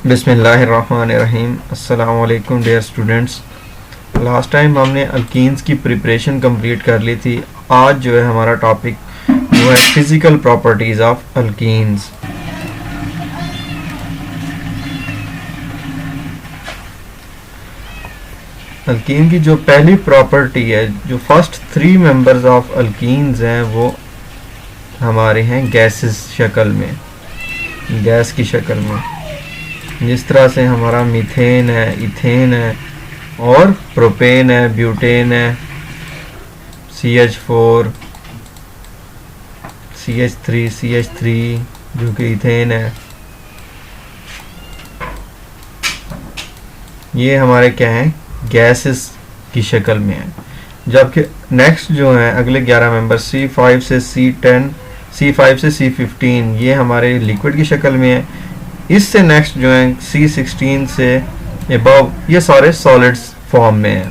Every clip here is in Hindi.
बिस्मिल्लाहिर्रहमानिर्रहीम। अस्सलाम वालेकुम डियर स्टूडेंट्स। लास्ट टाइम हमने अल्कीन्स की प्रिपरेशन कंप्लीट कर ली थी। आज जो है हमारा टॉपिक वो है physical properties of alkenes. Alkyne की जो पहली प्रॉपर्टी है, जो फर्स्ट 3 मेंबर्स ऑफ अल्कीन्स हैं, वो हमारे हैं गैसेस शक्ल में, गैस की शक्ल में। जिस तरह से हमारा मीथेन है, इथेन है और प्रोपेन है, ब्यूटेन है, CH4, CH3 जो कि इथेन है। ये हमारे क्या हैं, गैसेस की शक्ल में है। जबकि नेक्स्ट जो है अगले 11 मेंबर C5 से C10, C5 से C15, ये हमारे लिक्विड की शक्ल में है। इससे नेक्स्ट जो है C16 से अबव, ये सारे सॉलिड्स फॉर्म में है।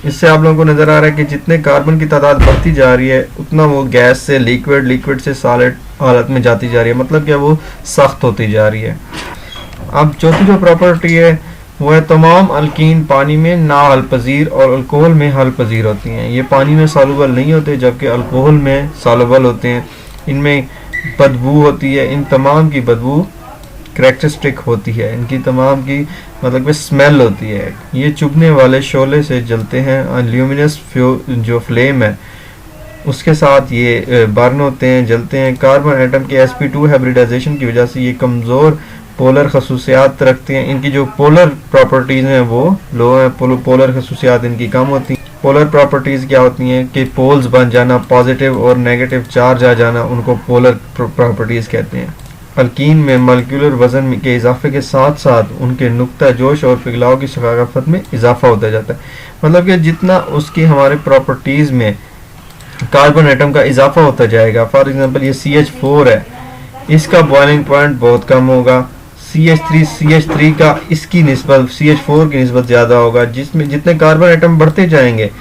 इससे आप लोगों को नज़र आ रहा है कि जितने कार्बन की तादाद बढ़ती जा रही है उतना वो गैस से लिक्विड, लिक्विड से सॉलिड हालत में जाती जा रही है, मतलब कि वो सख्त होती जा रही है। अब चौथी जो प्रॉपर्टी है वो है तमाम अल्कीन पानी में ना हल पजीर और अल्कोहल में हल पजीर होती हैं। ये पानी में सॉल्युबल नहीं होते जबकि अल्कोहल में सॉल्युबल होते हैं। इनमें बदबू होती है, इन तमाम की बदबू करैक्टरिस्टिक होती है, इनकी तमाम की मतलब कि स्मेल होती है। ये चुभने वाले शोले से जलते हैं, ल्यूमिनस जो फ्लेम है उसके साथ ये बर्न होते हैं, जलते हैं। कार्बन एटम के sp2 हाइब्रिडाइजेशन की वजह से ये कमज़ोर पोलर खसूसियात रखते हैं। इनकी जो पोलर प्रॉपर्टीज़ हैं वो लो हैं, पोलर खसूसियात इनकी कम होती हैं। पोलर प्रॉपर्टीज़ क्या होती हैं कि पोल्स बन जाना, पॉजिटिव और नेगेटिव चार्ज आ जाना, उनको पोलर प्रॉपर्टीज़ कहते हैं। अल्कीन में मॉलिक्यूलर वज़न के इजाफे के साथ साथ उनके नुक्ता जोश और पिघलाव की शकाफत में इजाफा होता जाता है। मतलब कि जितना उसकी हमारे प्रॉपर्टीज़ में कार्बन एटम का इजाफा होता जाएगा, फॉर एग्जांपल ये CH4 है, इसका बॉइलिंग पॉइंट बहुत कम होगा। CH3 का इसकी निस्बत CH4 की निस्बत ज़्यादा होगा। जिसमें जितने कार्बन एटम बढ़ते जाएंगे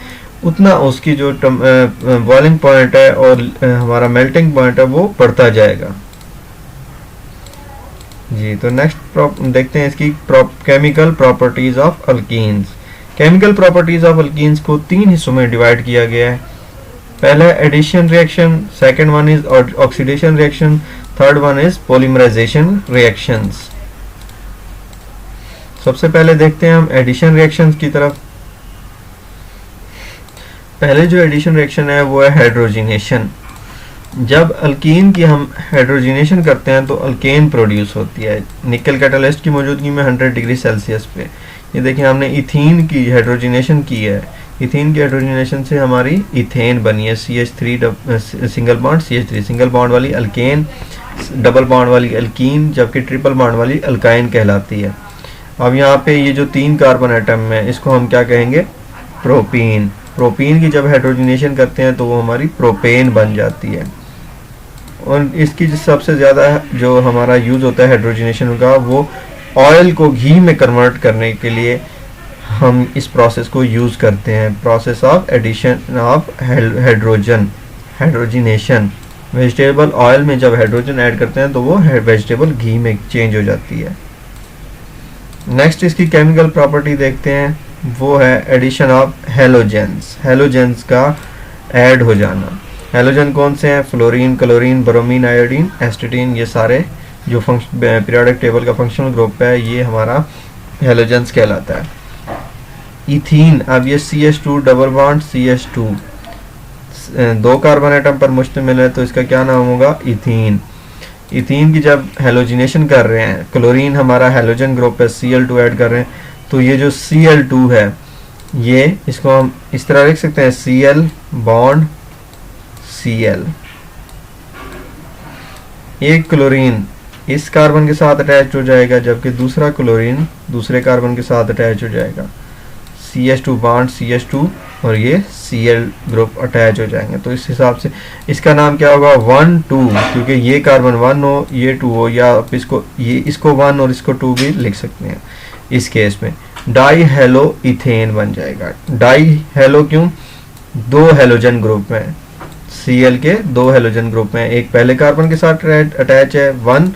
उतना उसकी जो बॉइलिंग पॉइंट है और हमारा मेल्टिंग पॉइंट है वो बढ़ता जाएगा। जी, तो नेक्स्ट देखते हैं इसकी chemical properties of alkenes. Chemical properties of alkenes को 3 हिस्सों में डिवाइड किया गया है। पहला addition reaction, second one is oxidation reaction, third one is polymerisation reactions. सबसे पहले देखते हैं हम एडिशन रिएक्शंस की तरफ। पहले जो एडिशन रिएक्शन है वो है हाइड्रोजिनेशन। जब अल्कीन की हम हाइड्रोजिनेशन करते हैं तो अल्केन प्रोड्यूस होती है निकल कैटालिस्ट की मौजूदगी में 100 डिग्री सेल्सियस पे। ये देखिए हमने इथीन की हाइड्रोजिनेशन की है। इथीन की हाइड्रोजिनेशन से हमारी इथेन बनी है, CH3 single bond CH3 single bond वाली अल्केन, डबल बॉन्ड वाली अल्कीन, जबकि ट्रिपल बॉन्ड वाली अल्काइन कहलाती है। अब यहाँ पे ये जो 3 कार्बन एटम है इसको हम क्या कहेंगे, प्रोपीन। प्रोपीन की जब हाइड्रोजिनेशन करते हैं तो वो हमारी प्रोपेन बन जाती है। और इसकी जो सबसे ज़्यादा जो हमारा यूज़ होता है हाइड्रोजिनेशन का, वो ऑयल को घी में कन्वर्ट करने के लिए हम इस प्रोसेस को यूज़ करते हैं, process of addition of hydrogenation. Vegetable oil में जब हाइड्रोजन ऐड करते हैं तो वो वेजिटेबल घी में चेंज हो जाती है। नेक्स्ट इसकी केमिकल प्रॉपर्टी देखते हैं, वो है एडिशन ऑफ हेलोजेंस। हेलोजेंस का ऐड हो जाना। हेलोजन कौन से हैं, फ्लोरीन, क्लोरीन, ब्रोमीन, आयोडीन, एस्टेटीन, ये सारे जो पीरियोडिक टेबल का फंक्शनल ग्रुप है ये हमारा हेलोजेंस कहलाता है। इथीन, अब ये CH2 double bond CH2 2 carbon atom पर मुश्तमिल है तो इसका क्या नाम होगा, इथीन। इथीन की जब हेलोजिनेशन कर रहे हैं, क्लोरीन हमारा हेलोजन ग्रुप है, Cl2 ऐड कर रहे हैं तो ये जो Cl2 है ये इसको हम इस तरह लिख सकते हैं, Cl बॉन्ड Cl। एक क्लोरीन इस कार्बन के साथ अटैच हो जाएगा जबकि दूसरा क्लोरीन दूसरे कार्बन के साथ अटैच हो जाएगा, CH2 बॉन्ड CH2 और ये Cl ग्रुप अटैच हो जाएंगे। तो इस हिसाब से इसका नाम क्या होगा, 1 2, क्योंकि ये कार्बन 1 हो ये 2 हो, या आप इसको 1 और इसको 2 भी लिख सकते हैं। इस केस में डाई हेलो इथेन बन जाएगा। डाई हेलो क्यों, 2 हेलोजन ग्रुप में, Cl के 2 हेलोजन ग्रुप में, एक पहले कार्बन के साथ अटैच है 1,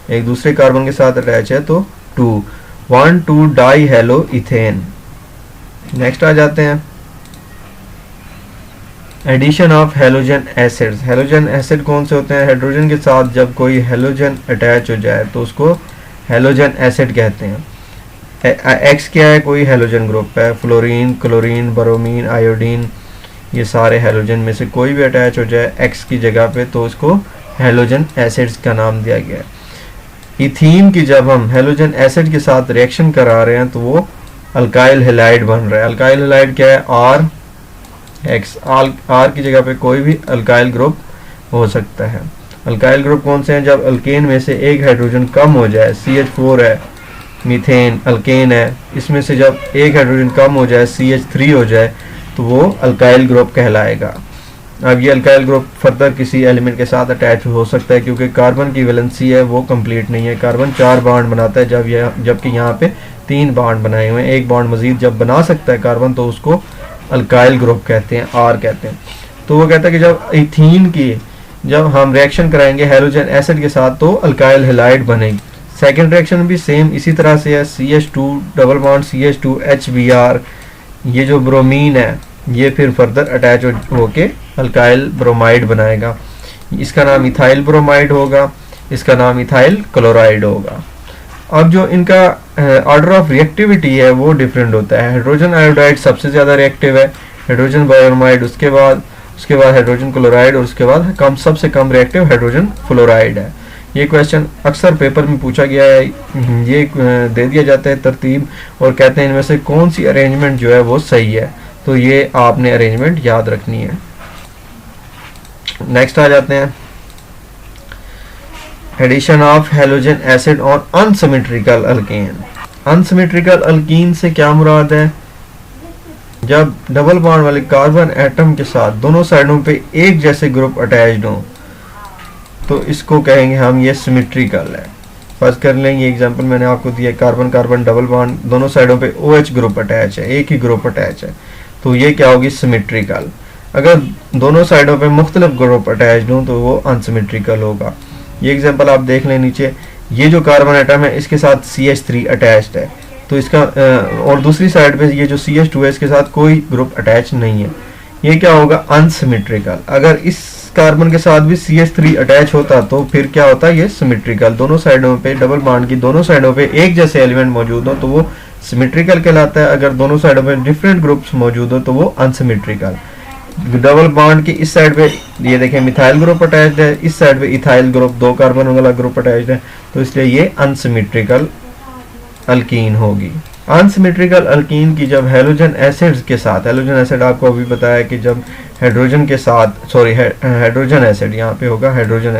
एक दूसरे कार्बन के साथ अटैच है तो 2, 1 2 डाई हेलो इथेन। नेक्स्ट आ जाते हैं addition of halogen acids. Halogen acid कौन से होते हैं? हाइड्रोजन के साथ जब कोई हेलोजन अटैच हो जाए तो उसको हेलोजन एसिड कहते हैं। एक्स क्या है? कोई हेलोजन ग्रुप है, फ्लोरीन, क्लोरीन, ब्रोमीन, आयोडीन, ये सारे हेलोजन में से कोई भी अटैच हो जाए एक्स की जगह पे तो उसको हेलोजन एसिड्स का नाम दिया गया है। इथीन की जब हम हेलोजन एसिड के साथ रिएक्शन करा रहे हैं तो वो अल्काइल हैलाइड बन रहा है। अल्काइल हैलाइड क्या है? Are x. आर की जगह पे कोई भी अल्काइल ग्रुप हो सकता है। अल्काइल ग्रुप कौन से हैं? जब अल्केन में से एक हाइड्रोजन कम हो जाए, CH4 है, मीथेन अल्केन है, इसमें से जब एक हाइड्रोजन कम हो जाए, CH3 हो जाए, तो वो अल्काइल ग्रुप कहलाएगा। अब ये अल्काइल ग्रुप फर्दर किसी एलिमेंट के साथ अटैच हो सकता है क्योंकि कार्बन की वैलेंसी है वो कंप्लीट नहीं है। कार्बन 4 बॉन्ड बनाता है जबकि यहाँ पे 3 बॉन्ड बनाए हुए हैं। एक बॉन्ड मजीद जब बना सकता है कार्बन तो उसको अल्काइल ग्रुप कहते हैं, आर कहते हैं। तो वो कहता है कि जब इथीन की जब हम रिएक्शन कराएंगे हेलोजन एसिड के साथ तो अल्काइल हैलाइड बनेगी। सेकेंड रिएक्शन भी सेम इसी तरह से है, CH2 double bond CH2 HBr, ये जो ब्रोमीन है ये फिर फर्दर अटैच होके अल्काइल ब्रोमाइड बनाएगा। इसका नाम इथाइल ब्रोमाइड होगा, इसका नाम इथाइल क्लोराइड होगा। अब जो इनका ऑर्डर ऑफ रिएक्टिविटी है वो डिफरेंट होता है। हाइड्रोजन आयोडाइड सबसे ज़्यादा रिएक्टिव है, हाइड्रोजन ब्रोमाइड उसके बाद हाइड्रोजन क्लोराइड और उसके बाद सबसे कम रिएक्टिव हाइड्रोजन फ्लोराइड है। ये क्वेश्चन अक्सर पेपर में पूछा गया है। ये दे दिया जाता है तरतीब और कहते हैं इनमें से कौन सी अरेंजमेंट जो है वो सही है, तो ये आपने अरेंजमेंट याद रखनी है। नेक्स्ट आ जाते हैं addition of halogen acid on unsymmetrical alkane. Unsymmetrical alkene से क्या मुराद है? जब डबल बॉन्ड वाले कार्बन एटम के साथ दोनों साइडों पे एक जैसे ग्रुप अटैच्ड हो तो इसको कहेंगे हम ये सिमेट्रिकल है। फर्स्ट कर लेंगे एग्जांपल मैंने आपको दिया, कार्बन कार्बन डबल बॉन्ड दोनों साइडों पे OH ग्रुप अटैच है, एक ही ग्रुप अटैच है, तो ये क्या होगी? सिमेट्रिकल। अगर दोनों साइडों पे मुख्तलिफ ग्रुप अटैच्ड हो तो वो अनसिमेट्रिकल होगा। ये एग्जांपल आप देख लें नीचे, ये जो कार्बन एटम है इसके साथ CH3 अटैच्ड है तो इसका और दूसरी साइड पे ये जो CH2 है इसके साथ कोई ग्रुप अटैच नहीं है, ये क्या होगा? अनसिमेट्रिकल। अगर इस कार्बन के साथ भी CH3 अटैच होता तो फिर क्या होता? ये सिमेट्रिकल। दोनों साइडों पे डबल बॉन्ड की दोनों साइडों पे एक जैसे एलिमेंट मौजूद हो तो वो सिमेट्रिकल कहलाता है। अगर दोनों साइडों पे डिफरेंट ग्रुप्स मौजूद हो तो वो अनसिमेट्रिकल। डबल बॉन्ड की इस साइड पे ये देखें मिथाइल ग्रुप अटैच्ड है, इस साइड पे इथाइल ग्रुप 2 कार्बन वाला ग्रुप अटैच्ड है, तो इसलिए ये अनसिमेट्रिकल अल्कीन होगी। अनसिमेट्रिकल अल्कीन की जब हेलोजन एसिड्स के साथ, हेलोजन एसिड आपको अभी बताया कि जब हाइड्रोजन के साथ, सॉरी हाइड्रोजन एसिड यहाँ पे होगा, हाइड्रोजन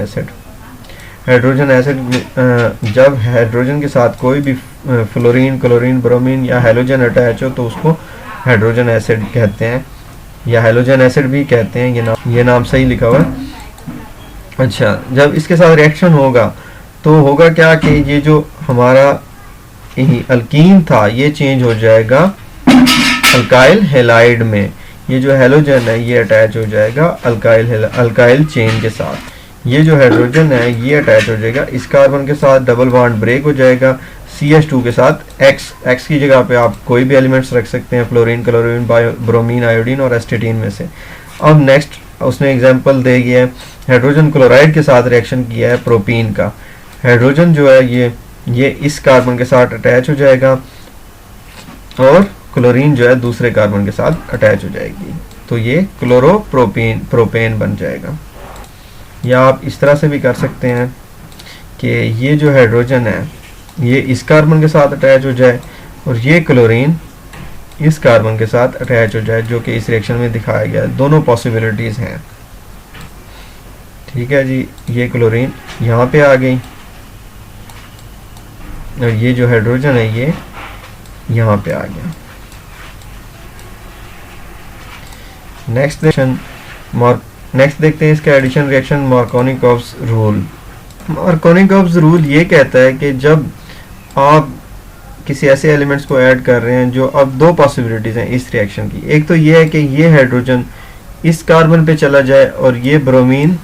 एसिड जब हाइड्रोजन के साथ कोई भी फ्लोरीन, क्लोरीन, ब्रोमीन या हेलोजन अटैच हो तो उसको हाइड्रोजन एसिड कहते हैं या हेलोजन एसिड भी कहते हैं। ये नाम सही लिखा हुआ है। अच्छा, जब इसके साथ रिएक्शन होगा तो होगा क्या कि ये जो हमारा अल्कीन था ये चेंज हो जाएगा अल्काइल हैलाइड में। ये जो हेलोजन है ये अटैच हो जाएगा अल्काइल चेन के साथ। ये जो हाइड्रोजन है ये अटैच हो जाएगा इस कार्बन के साथ, डबल बॉन्ड ब्रेक हो जाएगा CH2 के साथ। X की जगह पे आप कोई भी एलिमेंट्स रख सकते हैं, फ्लोरीन, क्लोरीन, ब्रोमीन, आयोडीन और एस्टेटीन में से। अब नेक्स्ट उसने एग्जांपल दे दिया है, हाइड्रोजन क्लोराइड के साथ रिएक्शन किया है प्रोपीन का। हाइड्रोजन जो है ये इस कार्बन के साथ अटैच हो जाएगा और क्लोरीन जो है दूसरे कार्बन के साथ अटैच हो जाएगी, तो ये प्रोपेन बन जाएगा। या आप इस तरह से भी कर सकते हैं कि ये जो हाइड्रोजन है ये इस कार्बन के साथ अटैच हो जाए और ये क्लोरीन इस कार्बन के साथ अटैच हो जाए, जो कि इस रिएक्शन में दिखाया गया है। दोनों पॉसिबिलिटीज़ हैं। ठीक है जी, ये क्लोरीन यहाँ पे आ गई और ये जो हाइड्रोजन है ये यहाँ पे आ गया। नेक्स्ट देखते हैं इसका addition reaction Markovnikov's rule. Markovnikov's rule ये कहता है कि जब आप किसी ऐसे एलिमेंट्स को ऐड कर रहे हैं जो अब दो पॉसिबिलिटीज़ हैं इस रिएक्शन की। एक तो ये है कि ये हाइड्रोजन इस कार्बन पे चला जाए और ये ब्रोमीन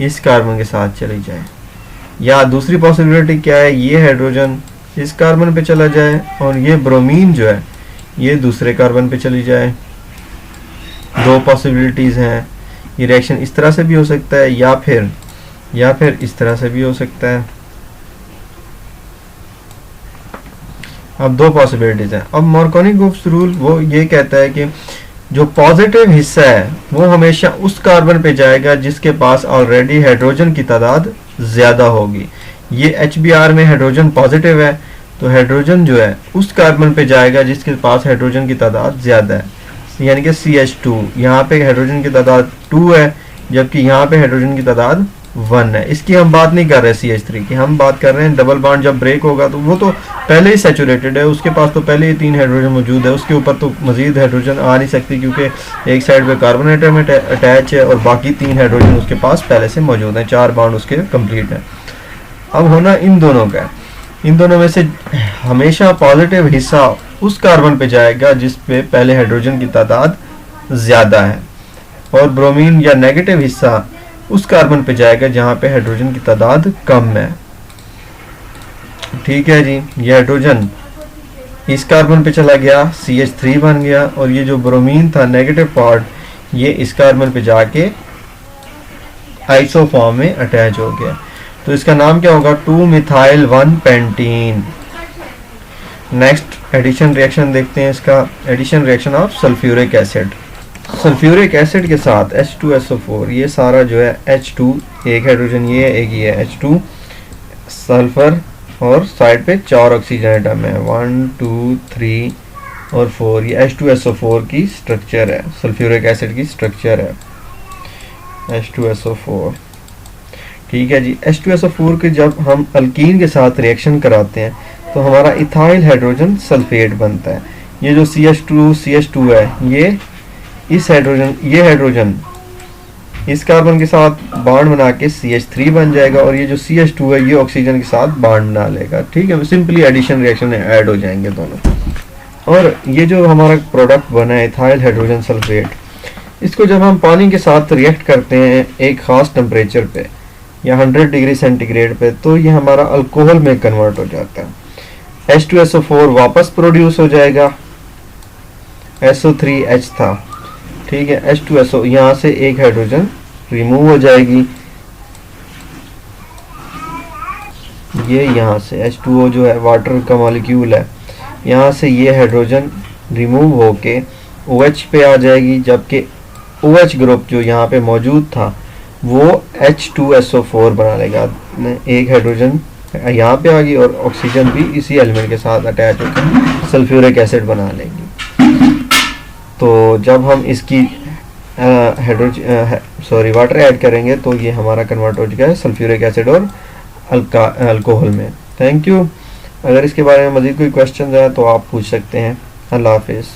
इस कार्बन के साथ चली जाए, या दूसरी पॉसिबिलिटी क्या है, ये हाइड्रोजन इस कार्बन पे चला जाए और ये ब्रोमीन जो है ये दूसरे कार्बन पे चली जाए। दो पॉसिबिलिटीज़ हैं। ये रिएक्शन इस तरह से भी हो सकता है या फिर इस तरह से भी हो सकता है। अब दो पॉसिबिलिटीज़ हैं। अब मार्कोनी-ग्रुप्स रूल वो ये कहता है कि जो पॉजिटिव हिस्सा है वो हमेशा उस कार्बन पे जाएगा जिसके पास ऑलरेडी हाइड्रोजन की तादाद ज़्यादा होगी। ये HBr में हाइड्रोजन पॉजिटिव है, तो हाइड्रोजन जो है उस कार्बन पे जाएगा जिसके पास हाइड्रोजन की तादाद ज़्यादा है, यानी कि CH2। यहाँ पे हाइड्रोजन की तादाद 2 है, जबकि यहाँ पे हाइड्रोजन की तादाद 1 है। इसकी हम बात नहीं कर रहे CH3 की, हम बात कर रहे हैं डबल बॉन्ड जब ब्रेक होगा तो वो तो पहले ही सैचुरेटेड है, उसके पास तो पहले ही 3 हाइड्रोजन मौजूद है, उसके ऊपर तो मजीद हाइड्रोजन आ नहीं सकती क्योंकि एक साइड पे कार्बन एटम अटैच है और बाकी 3 हाइड्रोजन उसके पास पहले से मौजूद हैं, 4 बॉन्ड उसके कंप्लीट हैं। अब होना इन दोनों का, इन दोनों में से हमेशा पॉजिटिव हिस्सा उस कार्बन पे जाएगा जिस पे पहले हाइड्रोजन की तादाद ज़्यादा है, और ब्रोमीन या नेगेटिव हिस्सा उस कार्बन पे जाएगा जहाँ पे हाइड्रोजन की तादाद कम है। ठीक है जी, ये हाइड्रोजन इस कार्बन पे चला गया, CH3 बन गया, और ये जो ब्रोमीन था नेगेटिव पार्ट ये इस कार्बन पे जाके आइसो फॉर्म में अटैच हो गया। तो इसका नाम क्या होगा? Two methyl one pentene. Next addition reaction देखते हैं। इसका addition reaction of sulphuric acid. Sulphuric acid के साथ H2SO4, ये सारा जो है H2, एक हाइड्रोजन ये एक ये H2 सल्फर, और साइड पे 4 ऑक्सीजन एटम है 1 2 3 और 4। ये H2SO4 की स्ट्रक्चर है, सल्फ्यूरिक एसिड की स्ट्रक्चर है H2SO4। ठीक है जी, H2SO4 के जब हम अल्कीन के साथ रिएक्शन कराते हैं तो हमारा इथाइल हाइड्रोजन सल्फेट बनता है। ये जो CH2 है ये इस हाइड्रोजन इस कार्बन के साथ बॉन्ड बना के CH3 बन जाएगा, और ये जो CH2 है ये ऑक्सीजन के साथ बॉन्ड बना लेगा। ठीक है, सिंपली एडिशन रिएक्शन में ऐड हो जाएंगे दोनों। और ये जो हमारा प्रोडक्ट बना है इथाइल हाइड्रोजन सल्फेट, इसको जब हम पानी के साथ रिएक्ट करते हैं एक ख़ास टेम्परेचर पे या 100 डिग्री सेंटीग्रेड पे, तो ये हमारा अल्कोहल में कन्वर्ट हो जाता है। H2SO4 वापस प्रोड्यूस हो जाएगा, SO3H था। ठीक है, H2SO यहाँ से एक हाइड्रोजन रिमूव हो जाएगी, ये यहाँ से H2O जो है वाटर का मॉलिक्यूल है, यहाँ से ये हाइड्रोजन रिमूव होके OH पे आ जाएगी, जबकि OH ग्रुप जो यहाँ पे मौजूद था वो H2SO4 बना लेगा। एक हाइड्रोजन यहाँ पे आ गई और ऑक्सीजन भी इसी एलिमेंट के साथ अटैच होकर सल्फ्यूरिक एसिड बना लेंगी। तो जब हम इसकी वाटर ऐड करेंगे तो ये हमारा कन्वर्ट हो चुका है सल्फ्यूरिक एसिड और अल्कोहल में। Thank you. अगर इसके बारे में मज़ीद कोई क्वेश्चन है तो आप पूछ सकते हैं। अल्लाह हाफिज़।